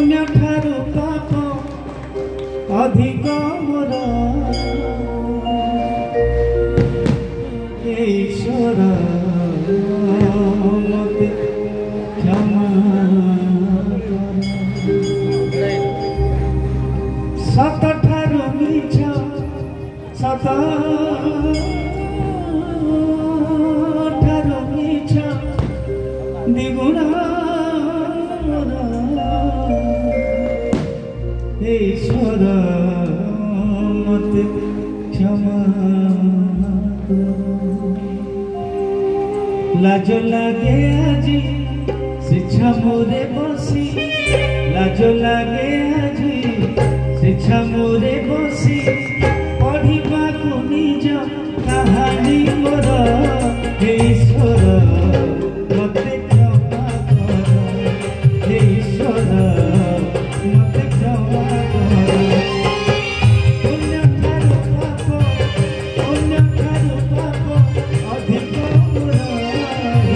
पुण्य ठारू पाप अधिक मोर ईश्वर मते क्षमा सत ठारू मिछ सत ठारू मिछ द्विगुण ईश्वर मते क्षमा लाज लागे आजी शिक्षा मोरे बसी लाज लागे आजी शिक्षा मोरे बसी पढ़ा को निज कहानी मोर ईश्वर मते क्षमा कर ईश्वर मते क्षमा कर पुण्य ठारू पाप अधिक मोर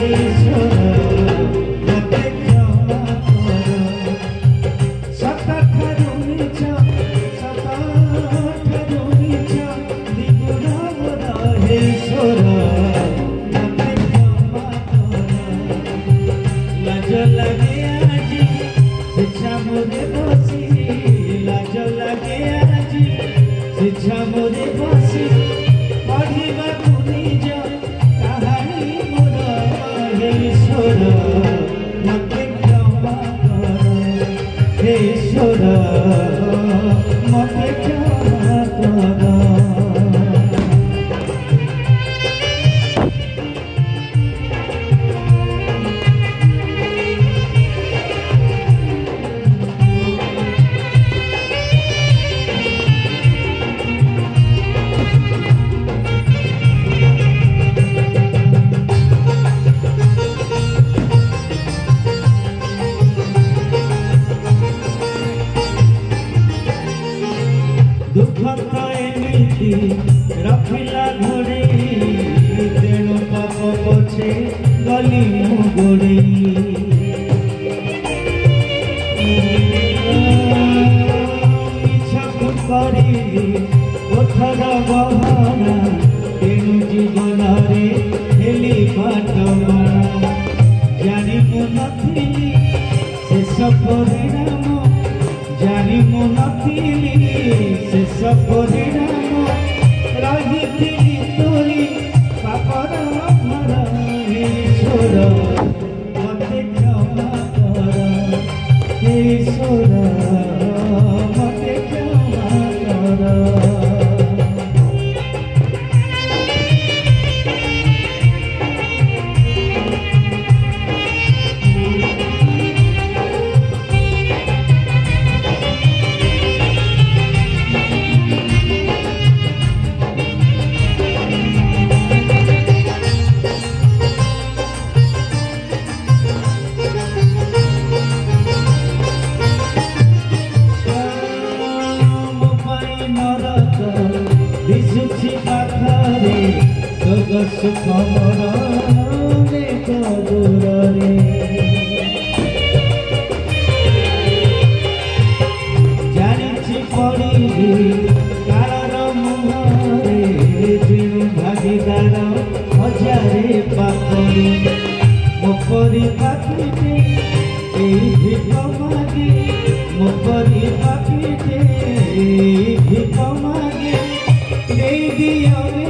ईश्वर मते क्षमा कर सत ठारू मिछ सत ठारू मिछ द्विगुण मोर ईश्वर मते क्षमा कर लाज लागे आजी शिक्षा मोरे बसी लाज लागे आजी शिक्षा मोरे बसी पढ़ा को निज कहानी मोर ईश्वर मते क्षमा कर ईश्वर मते क्षमा कर दुख तो एमिति रखिला घोड़े तेणु पाप पछे गली मु गोड़े मिछकु करिली ओठर बहाना तेणु जीवन रे हेली बाटमाणा जानी मु नथिली शेष परिणाम जानी मु नथिली शेष परिणाम रही तोरी पापर भर ईश्वर मते क्षमा कर ईश्वर मते क्षमा कर दिशुछि पाखरे सुख सुख मोर अनेक दूरे जानिछि पड़िबी कालर मुहरे जेणु भागीदार हजारे पाखरे मो परि पाखीटे एई भिख मागे मो परि पाखीटे एई भिख मागे दे दियो